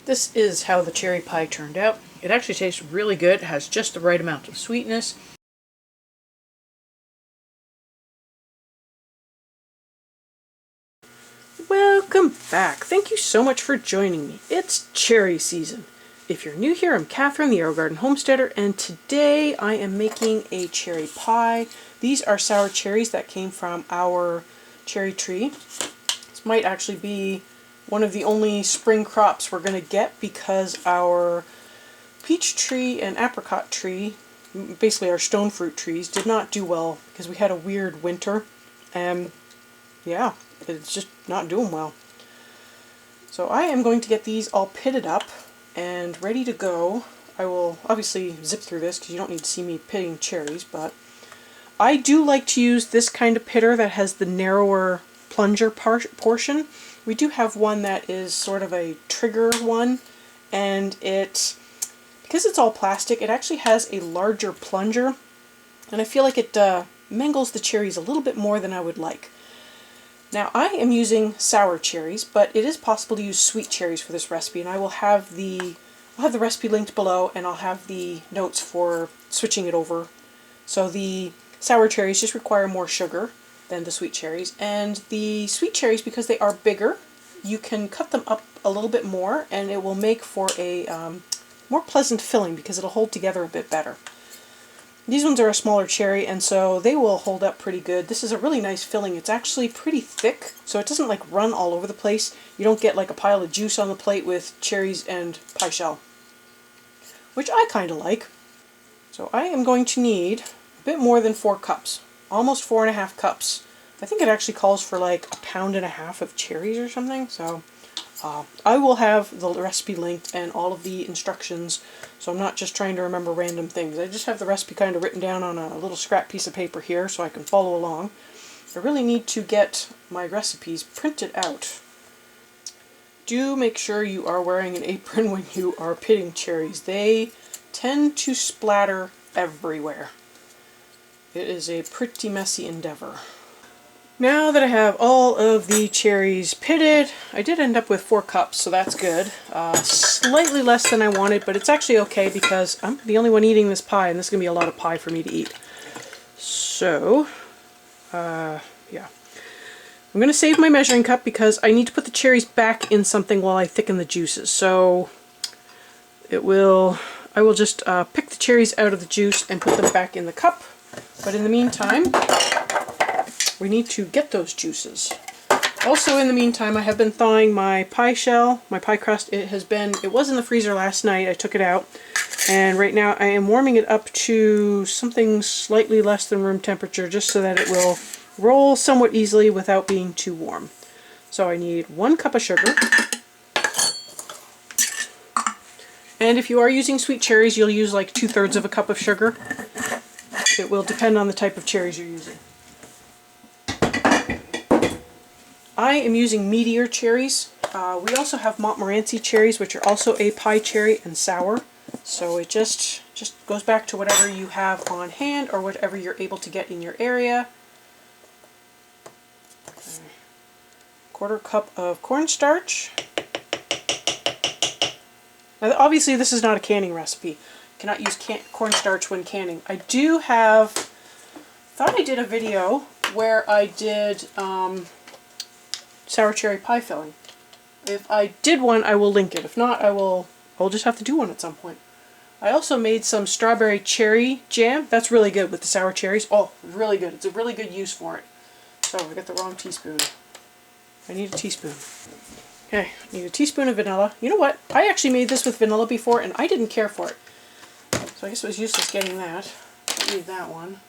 This is how the cherry pie turned out. It actually tastes really good. It has just the right amount of sweetness. Welcome back. Thank you so much for joining me. It's cherry season. If you're new here, I'm Kathryn, the Aerogarden Homesteader, and today I am making a cherry pie. These are sour cherries that came from our cherry tree. This might actually be one of the only spring crops we're going to get because our peach tree and apricot tree, basically our stone fruit trees, did not do well because we had a weird winter, and yeah, it's just not doing well. So I am going to get these all pitted up and ready to go. I will obviously zip through this because you don't need to see me pitting cherries, but I do like to use this kind of pitter that has the narrower plunger portion. We do have one that is sort of a trigger one, and because it's all plastic, it actually has a larger plunger, and I feel like it mangles the cherries a little bit more than I would like. Now I am using sour cherries, but it is possible to use sweet cherries for this recipe, and I'll have the recipe linked below, and I'll have the notes for switching it over. So the sour cherries just require more sugar than the sweet cherries, and the sweet cherries, because they are bigger, you can cut them up a little bit more, and it will make for a more pleasant filling because it'll hold together a bit better. These ones are a smaller cherry, and so they will hold up pretty good. This is a really nice filling. It's actually pretty thick, so it doesn't like run all over the place. You don't get like a pile of juice on the plate with cherries and pie shell, which I kind of like. So I am going to need a bit more than 4 cups, almost 4.5 cups. I think it actually calls for like 1.5 pounds of cherries or something, so I will have the recipe linked and all of the instructions, so I'm not just trying to remember random things. I just have the recipe kind of written down on a little scrap piece of paper here so I can follow along. I really need to get my recipes printed out. Do make sure you are wearing an apron when you are pitting cherries. They tend to splatter everywhere. It is a pretty messy endeavor. Now that I have all of the cherries pitted, I did end up with 4 cups, so that's good. Slightly less than I wanted, but it's actually okay because I'm the only one eating this pie, and this is going to be a lot of pie for me to eat. So, yeah. I'm going to save my measuring cup because I need to put the cherries back in something while I thicken the juices. So, I will just pick the cherries out of the juice and put them back in the cup. But in the meantime, we need to get those juices. Also, in the meantime, I have been thawing my pie shell, my pie crust. It was in the freezer last night. I took it out, and right now I am warming it up to something slightly less than room temperature, just so that it will roll somewhat easily without being too warm. So I need 1 cup of sugar. And if you are using sweet cherries, you'll use like 2/3 of a cup of sugar. It will depend on the type of cherries you're using. I am using meteor cherries. We also have Montmorency cherries, which are also a pie cherry and sour. So it just goes back to whatever you have on hand or whatever you're able to get in your area. 1/4 cup of cornstarch. Now, obviously this is not a canning recipe. You cannot use cornstarch when canning. I thought I did a video where I did sour cherry pie filling. If I did one, I will link it. If not, I'll just have to do one at some point. I also made some strawberry cherry jam. That's really good with the sour cherries. Oh, really good. It's a really good use for it. So I got the wrong teaspoon. I need a teaspoon. Okay, I need a teaspoon of vanilla. You know what? I actually made this with vanilla before, and I didn't care for it. So I guess it was useless getting that. Don't need that one.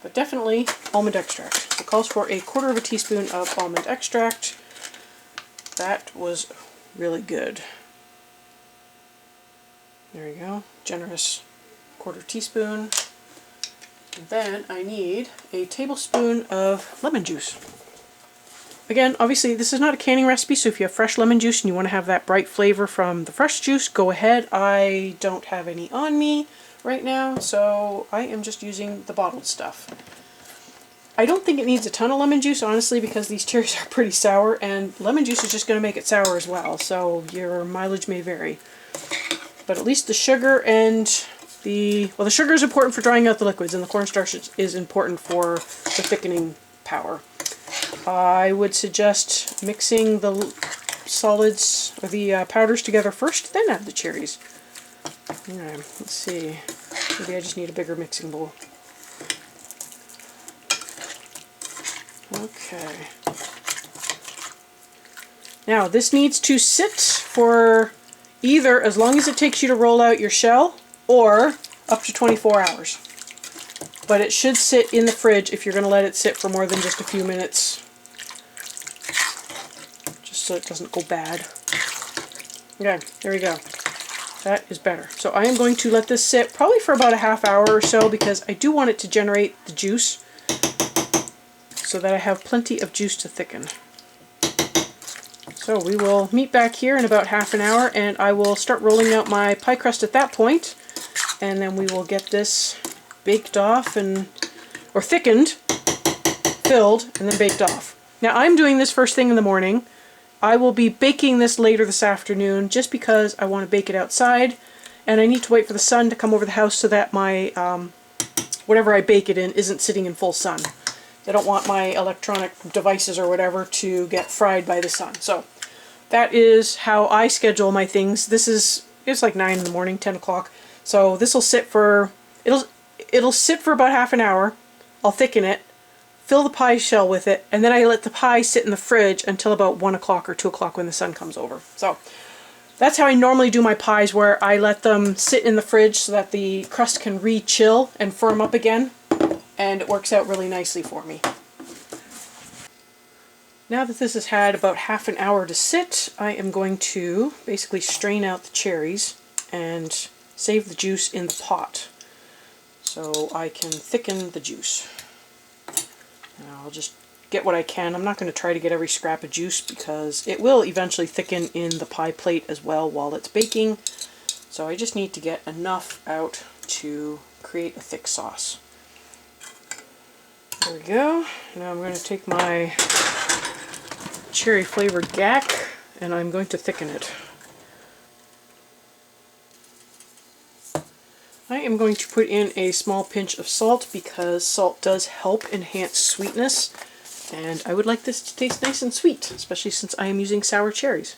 But definitely almond extract. It calls for 1/4 teaspoon of almond extract. That was really good. There you go. Generous 1/4 teaspoon. And then I need a tablespoon of lemon juice. Again, obviously this is not a canning recipe, so if you have fresh lemon juice and you want to have that bright flavor from the fresh juice, go ahead. I don't have any on me right now, so I am just using the bottled stuff. I don't think it needs a ton of lemon juice, honestly, because these cherries are pretty sour, and lemon juice is just going to make it sour as well, so your mileage may vary. But at least the sugar and the sugar is important for drying out the liquids, and the cornstarch is important for the thickening power. I would suggest mixing the solids, or the powders together first, then add the cherries. Okay, let's see. Maybe I just need a bigger mixing bowl. Okay. Now this needs to sit for either as long as it takes you to roll out your shell, or up to 24 hours. But it should sit in the fridge if you're going to let it sit for more than just a few minutes, just so it doesn't go bad. Okay, there we go. That is better. So I am going to let this sit probably for about a half hour or so, because I do want it to generate the juice so that I have plenty of juice to thicken. So we will meet back here in about half an hour, and I will start rolling out my pie crust at that point, and then we will get this baked off, or thickened, filled, and then baked off. Now I'm doing this first thing in the morning. I will be baking this later this afternoon, just because I want to bake it outside, and I need to wait for the sun to come over the house so that my whatever I bake it in isn't sitting in full sun. I don't want my electronic devices or whatever to get fried by the sun. So that is how I schedule my things. It's like 9 in the morning, 10 o'clock. So this will sit for, it'll sit for about half an hour. I'll thicken it, fill the pie shell with it, and then I let the pie sit in the fridge until about 1 o'clock or 2 o'clock when the sun comes over. So that's how I normally do my pies, where I let them sit in the fridge so that the crust can re-chill and firm up again. And it works out really nicely for me. Now that this has had about half an hour to sit, I am going to basically strain out the cherries and save the juice in the pot so I can thicken the juice. Now I'll just get what I can. I'm not going to try to get every scrap of juice, because it will eventually thicken in the pie plate as well while it's baking. So I just need to get enough out to create a thick sauce. There we go. Now I'm going to take my cherry flavored gack and I'm going to thicken it. I am going to put in a small pinch of salt, because salt does help enhance sweetness, and I would like this to taste nice and sweet, especially since I am using sour cherries.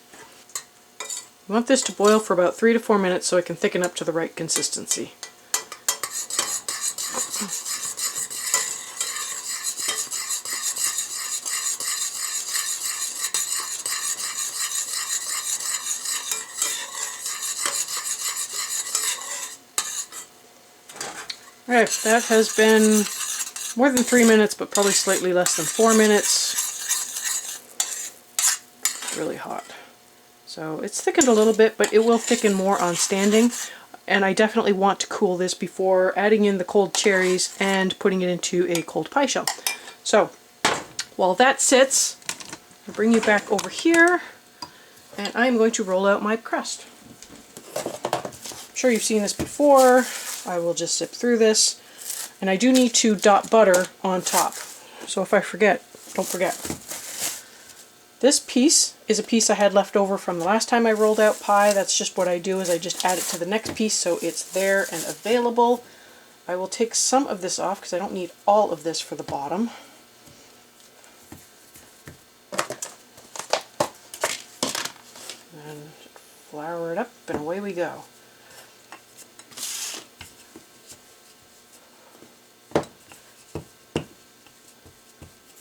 I want this to boil for about 3 to 4 minutes so it can thicken up to the right consistency. Alright, that has been more than 3 minutes, but probably slightly less than 4 minutes. It's really hot. So it's thickened a little bit, but it will thicken more on standing. And I definitely want to cool this before adding in the cold cherries and putting it into a cold pie shell. So while that sits, I'll bring you back over here, and I'm going to roll out my crust. I'm sure you've seen this before. I will just zip through this, and I do need to dot butter on top, so if I forget, don't forget. This piece is a piece I had left over from the last time I rolled out pie. That's just what I do, is I just add it to the next piece so it's there and available. I will take some of this off because I don't need all of this for the bottom. And flour it up and away we go.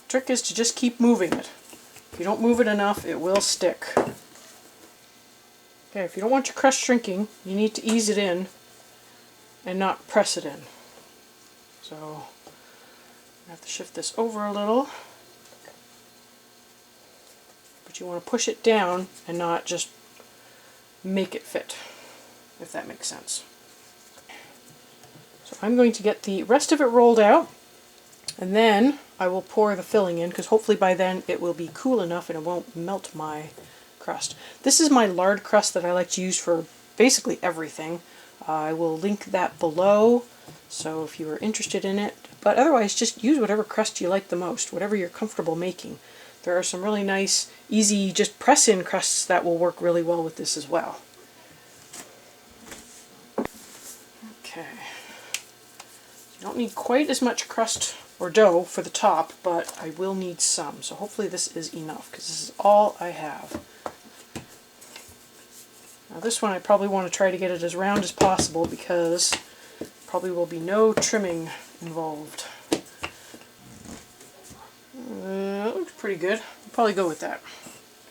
Trick is to just keep moving it. If you don't move it enough, it will stick. Okay, if you don't want your crust shrinking, you need to ease it in and not press it in. So I have to shift this over a little, but you want to push it down and not just make it fit, if that makes sense. So I'm going to get the rest of it rolled out, and then I will pour the filling in, because hopefully by then it will be cool enough and it won't melt my crust. This is my lard crust that I like to use for basically everything. I will link that below, so if you are interested in it, But otherwise, just use whatever crust you like the most, whatever you're comfortable making. There are some really nice, easy, just press-in crusts that will work really well with this as well. Okay. You don't need quite as much crust or dough for the top, but I will need some. So hopefully this is enough, because this is all I have. Now this one I probably want to try to get it as round as possible, because probably will be no trimming involved. That looks pretty good. I'll probably go with that.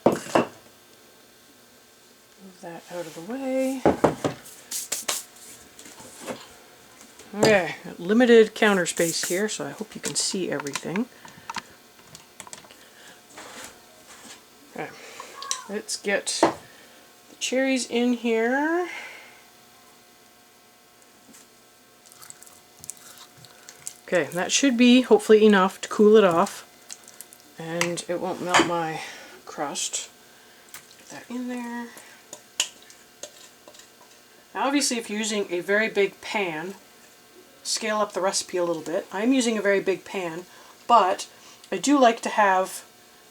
Move that out of the way. Okay, limited counter space here, so I hope you can see everything. Okay, let's get the cherries in here. Okay, that should be hopefully enough to cool it off, and it won't melt my crust. Get that in there. Now obviously if you're using a very big pan, scale up the recipe a little bit. I'm using a very big pan, but I do like to have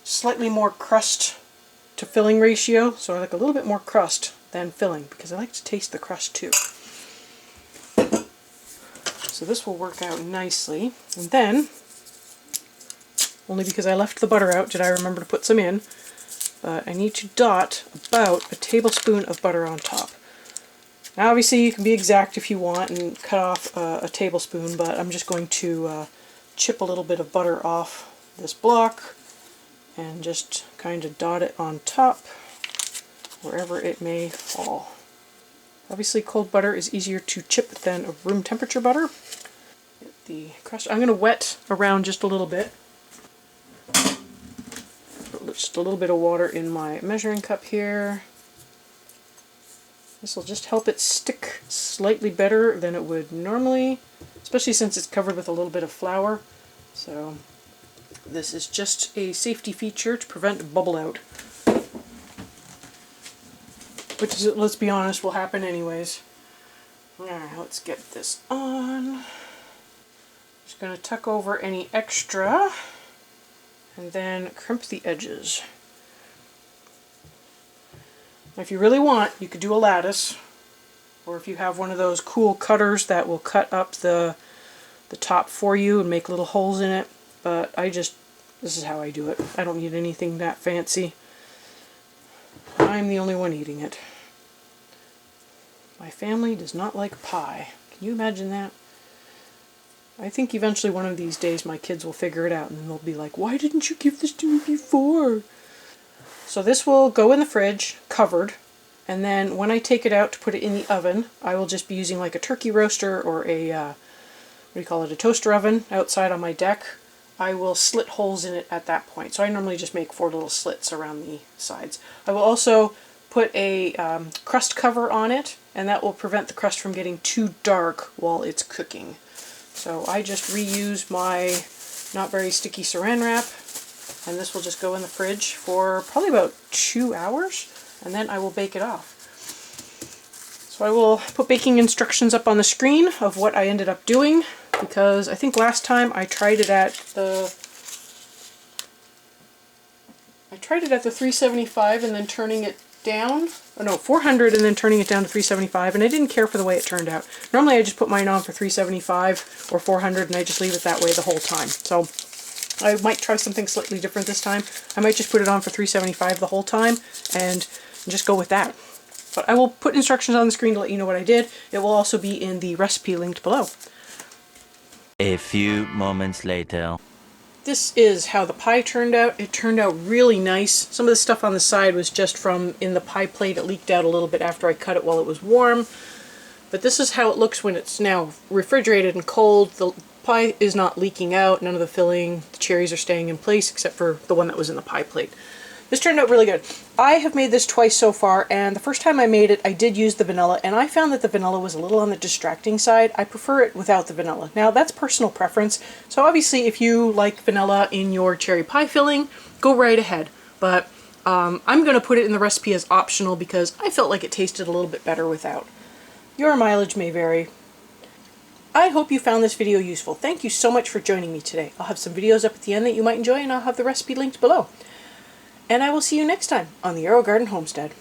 slightly more crust to filling ratio, so I like a little bit more crust than filling, because I like to taste the crust too. So this will work out nicely. And then, only because I left the butter out did I remember to put some in, but I need to dot about a tablespoon of butter on top. Now obviously you can be exact if you want and cut off a tablespoon, but I'm just going to chip a little bit of butter off this block and just kind of dot it on top wherever it may fall. Obviously cold butter is easier to chip than a room temperature butter. Get the crust. I'm going to wet around just a little bit. Put just a little bit of water in my measuring cup here. This will just help it stick slightly better than it would normally, especially since it's covered with a little bit of flour. So this is just a safety feature to prevent bubble out, which is, let's be honest, will happen anyways. Alright, let's get this on. Just going to tuck over any extra and then crimp the edges. If you really want, you could do a lattice, or if you have one of those cool cutters that will cut up the top for you and make little holes in it, but this is how I do it. I don't need anything that fancy. I'm the only one eating it. My family does not like pie. Can you imagine that? I think eventually one of these days my kids will figure it out and they'll be like, why didn't you give this to me before? So this will go in the fridge, covered, and then when I take it out to put it in the oven, I will just be using like a turkey roaster or a, a toaster oven outside on my deck. I will slit holes in it at that point. So I normally just make 4 little slits around the sides. I will also put a crust cover on it, and that will prevent the crust from getting too dark while it's cooking. So I just reuse my not very sticky saran wrap, and this will just go in the fridge for probably about 2 hours, and then I will bake it off. So I will put baking instructions up on the screen of what I ended up doing, because I think last time I tried it at the 375 and then turning it down, oh no, 400 and then turning it down to 375, and I didn't care for the way it turned out. Normally I just put mine on for 375 or 400 and I just leave it that way the whole time. So I might try something slightly different this time. I might just put it on for 375 the whole time and just go with that. But I will put instructions on the screen to let you know what I did. It will also be in the recipe linked below. A few moments later. This is how the pie turned out. It turned out really nice. Some of the stuff on the side was just from in the pie plate. It leaked out a little bit after I cut it while it was warm. But this is how it looks when it's now refrigerated and cold. The pie is not leaking out, none of the filling, the cherries are staying in place except for the one that was in the pie plate. This turned out really good. I have made this twice so far, and the first time I made it I did use the vanilla, and I found that the vanilla was a little on the distracting side. I prefer it without the vanilla. Now that's personal preference, so obviously if you like vanilla in your cherry pie filling, go right ahead. But I'm going to put it in the recipe as optional because I felt like it tasted a little bit better without. Your mileage may vary. I hope you found this video useful. Thank you so much for joining me today. I'll have some videos up at the end that you might enjoy, and I'll have the recipe linked below. And I will see you next time on the Aerogarden Homestead.